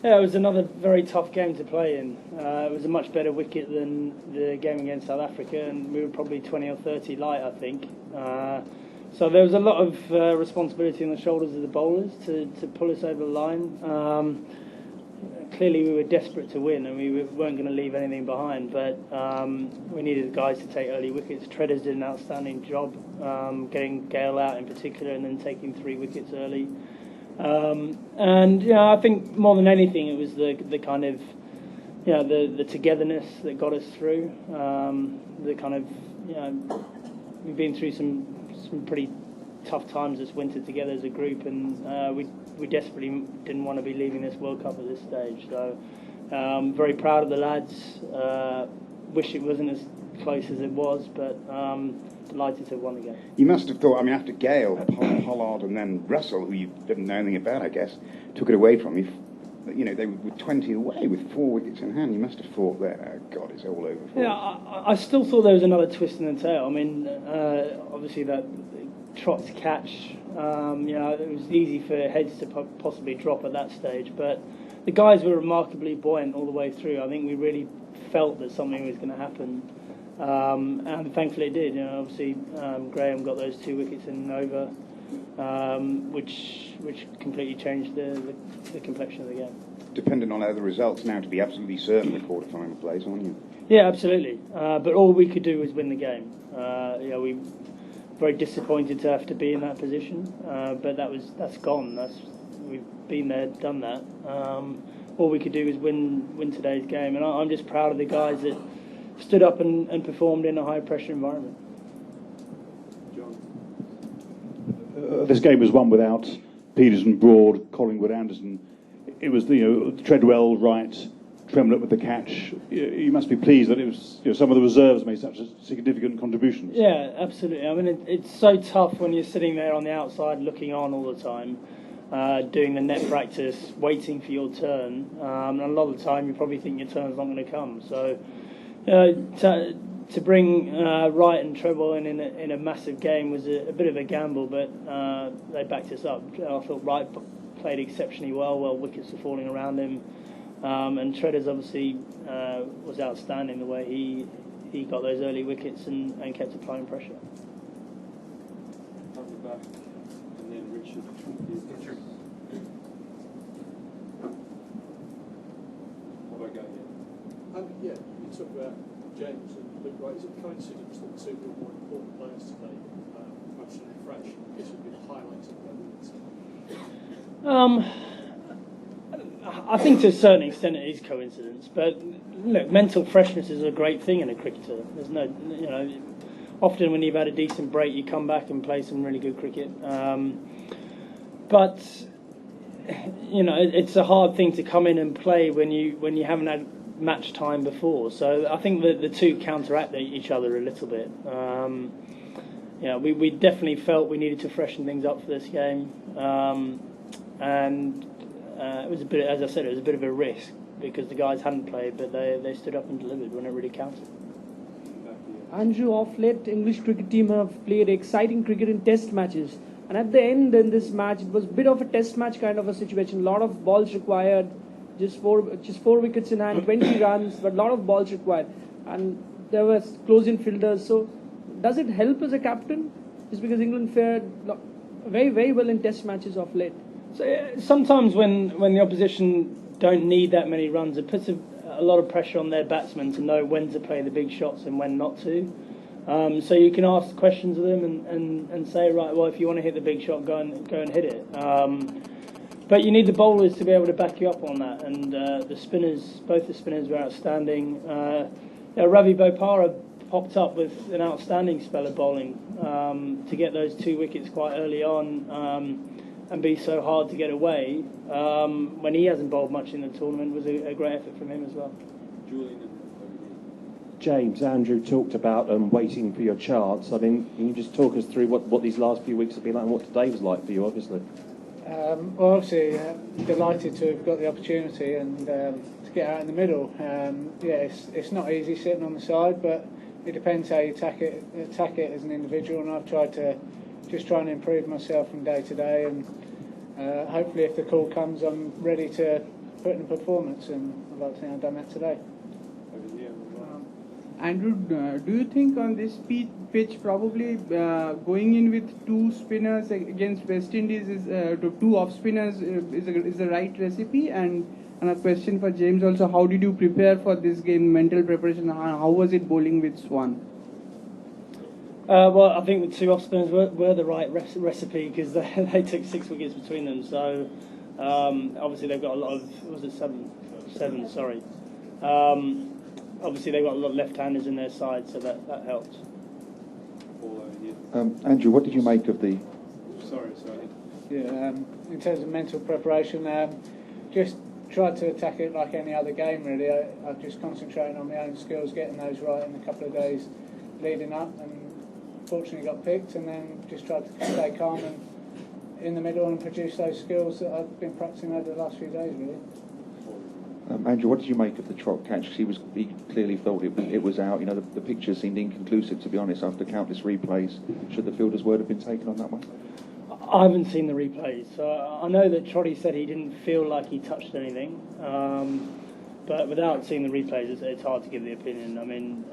Yeah, it was another very tough game to play in. It was a much better wicket than the game against South Africa, and we were probably 20 or 30 light, I think. So there was a lot of responsibility on the shoulders of the bowlers to pull us over the line. Clearly we were desperate to win, and we weren't going to leave anything behind, but we needed the guys to take early wickets. Treaders did an outstanding job, getting Gale out in particular, and then taking 3 wickets early. And I think more than anything, it was the kind of the togetherness that got us through. The kind of we've been through some pretty tough times this winter together as a group, and we desperately didn't want to be leaving this World Cup at this stage. So very proud of the lads. Wish it wasn't as close as it was, but delighted to have won the game. You must have thought, after Gale, Pollard and then Russell, who you didn't know anything about, I guess, took it away from you. They were 20 away with 4 wickets in hand. You must have thought that, oh God, it's all over for us. I still thought there was another twist in the tail. Obviously that trot to catch, it was easy for heads to possibly drop at that stage, but the guys were remarkably buoyant all the way through. I think we really felt that something was going to happen. And thankfully it did. Obviously Graham got those 2 wickets in and over, which completely changed the complexion of the game. Dependent on other results now to be absolutely certain the quarter-final place, aren't you? Yeah, absolutely. But all we could do was win the game. We were very disappointed to have to be in that position, but that's gone. We've been there, done that. All we could do was win today's game, and I'm just proud of the guys that stood up and performed in a high-pressure environment. This game was won without Peterson, Broad, Collingwood, Anderson. It was Treadwell, Wright, Tremlett with the catch. You must be pleased that it was some of the reserves made such a significant contributions. Yeah, absolutely. It's so tough when you're sitting there on the outside looking on all the time, doing the net practice, waiting for your turn. And a lot of the time you probably think your turn's not going to come. So to bring Wright and Treadwell in a massive game was a bit of a gamble, but they backed us up. I thought Wright played exceptionally well wickets were falling around him, and Treaders obviously was outstanding the way he got those early wickets and kept applying pressure. And then Richard. Have I got you? Yeah, you talk about James and Luke Wright. Is it coincidence that the 2 of the more important players today absolutely fresh? I guess would be the highlights of the I think to a certain extent it is coincidence, but look, mental freshness is a great thing in a cricketer. There's no, often when you've had a decent break, you come back and play some really good cricket. But it's a hard thing to come in and play when you haven't had match time before. So I think that the two counteract each other a little bit. We definitely felt we needed to freshen things up for this game, and it was a bit, as I said, it was a bit of a risk because the guys hadn't played, but they stood up and delivered when it really counted. Andrew, of late, English cricket team have played exciting cricket in test matches. And at the end in this match, it was a bit of a test match kind of a situation. A lot of balls required, just four wickets in hand, 20 runs, but a lot of balls required. And there were close-in fielders. So does it help as a captain? Just because England fared very, very well in test matches of late. So sometimes when the opposition don't need that many runs, it puts a lot of pressure on their batsmen to know when to play the big shots and when not to. So you can ask questions of them and say, right, well, if you want to hit the big shot, go and hit it. But you need the bowlers to be able to back you up on that. And both the spinners were outstanding. Ravi Bopara popped up with an outstanding spell of bowling to get those 2 wickets quite early on and be so hard to get away when he hasn't bowled much in the tournament was a great effort from him as well. Julian. James, Andrew talked about waiting for your chance. Can you just talk us through what these last few weeks have been like and what today was like for you, obviously? Well, obviously, delighted to have got the opportunity and to get out in the middle. It's not easy sitting on the side, but it depends how you attack it as an individual, and I've tried to just try and improve myself from day to day, and hopefully if the call comes, I'm ready to put in a performance, and I'd like to think I've done that today. Over here. Andrew, do you think on this pitch probably going in with two spinners against West Indies is two off spinners is the right recipe? And a question for James also: how did you prepare for this game? Mental preparation. How was it bowling with Swan? Well, I think the two off spinners were the right recipe because they took 6 wickets between them. So obviously they've got a lot of seven. Sorry. Obviously they've got a lot of left-handers in their side, so that helped. All over here. Andrew, what did you make of the? Sorry. Yeah, in terms of mental preparation, just tried to attack it like any other game really. I just concentrated on my own skills, getting those right in a couple of days leading up, and fortunately got picked, and then just tried to stay calm and in the middle and produce those skills that I've been practicing over the last few days really. Andrew, what did you make of the Trott catch? Because he clearly felt it was out. You know, the picture seemed inconclusive, to be honest, after countless replays. Should the fielder's word have been taken on that one? I haven't seen the replays, so I know that Trotty said he didn't feel like he touched anything, but without seeing the replays, it's hard to give the opinion. I mean,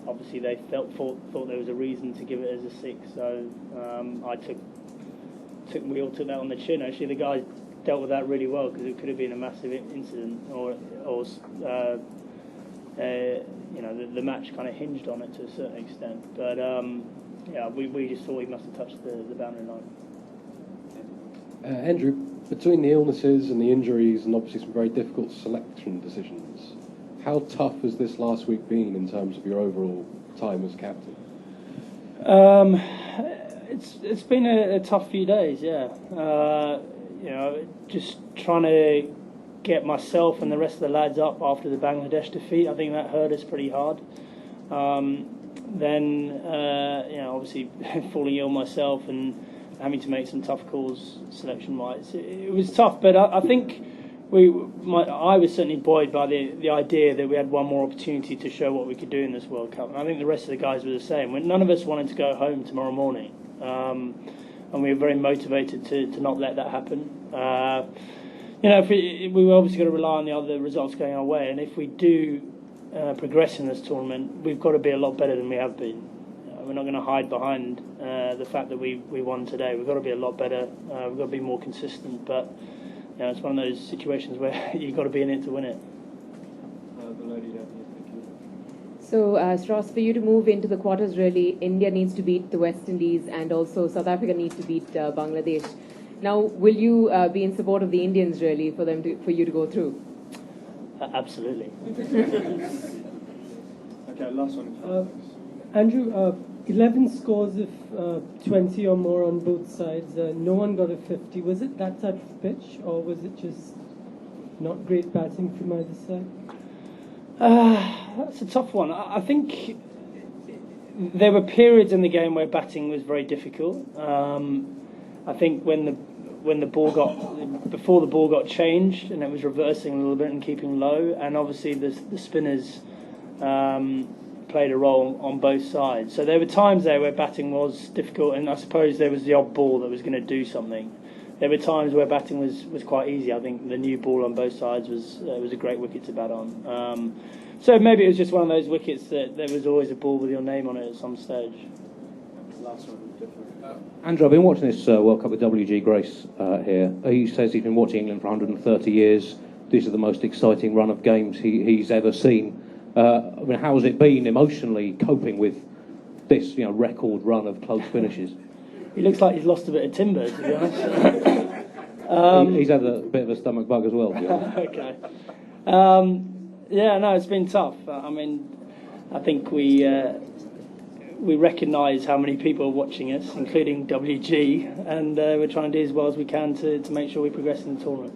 obviously they thought there was a reason to give it as a 6, so we all took that on the chin. Actually, the guys dealt with that really well because it could have been a massive incident, or the match kind of hinged on it to a certain extent. But yeah, we just thought he must have touched the boundary line. Andrew, between the illnesses and the injuries and obviously some very difficult selection decisions, how tough has this last week been in terms of your overall time as captain? It's been a tough few days, yeah. Just trying to get myself and the rest of the lads up after the Bangladesh defeat. I think that hurt us pretty hard. Then, obviously falling ill myself and having to make some tough calls selection-wise. It was tough, but I think I was certainly buoyed by the idea that we had one more opportunity to show what we could do in this World Cup. And I think the rest of the guys were the same. None of us wanted to go home tomorrow morning. And we were very motivated to not let that happen. If we were obviously going to rely on the other results going our way, and if we do progress in this tournament, we've got to be a lot better than we have been. We're not going to hide behind the fact that we won today. We've got to be a lot better. We've got to be more consistent. But it's one of those situations where you've got to be in it to win it. The lady down here, thank you. So, Strauss, for you to move into the quarters, really, India needs to beat the West Indies, and also South Africa needs to beat Bangladesh. Now, will you be in support of the Indians, really, for you to go through? Absolutely. Okay, last one. Andrew, 11 scores of 20 or more on both sides. No one got a 50. Was it that type of pitch, or was it just not great batting from either side? That's a tough one. I think there were periods in the game where batting was very difficult. I think before the ball got changed and it was reversing a little bit and keeping low, and obviously the spinners played a role on both sides. So there were times there where batting was difficult, and I suppose there was the odd ball that was going to do something. There were times where batting was quite easy. I think the new ball on both sides was a great wicket to bat on. So maybe it was just one of those wickets that there was always a ball with your name on it at some stage. Last one, definitely. Andrew, I've been watching this World Cup with WG Grace here. He says he's been watching England for 130 years. This is the most exciting run of games he's ever seen. How has it been emotionally coping with this record run of close finishes? He looks like he's lost a bit of timber, to be honest. He's had a bit of a stomach bug as well, to be honest. Okay. It's been tough. I think we recognise how many people are watching us, including WG, and we're trying to do as well as we can to make sure we progress in the tournament.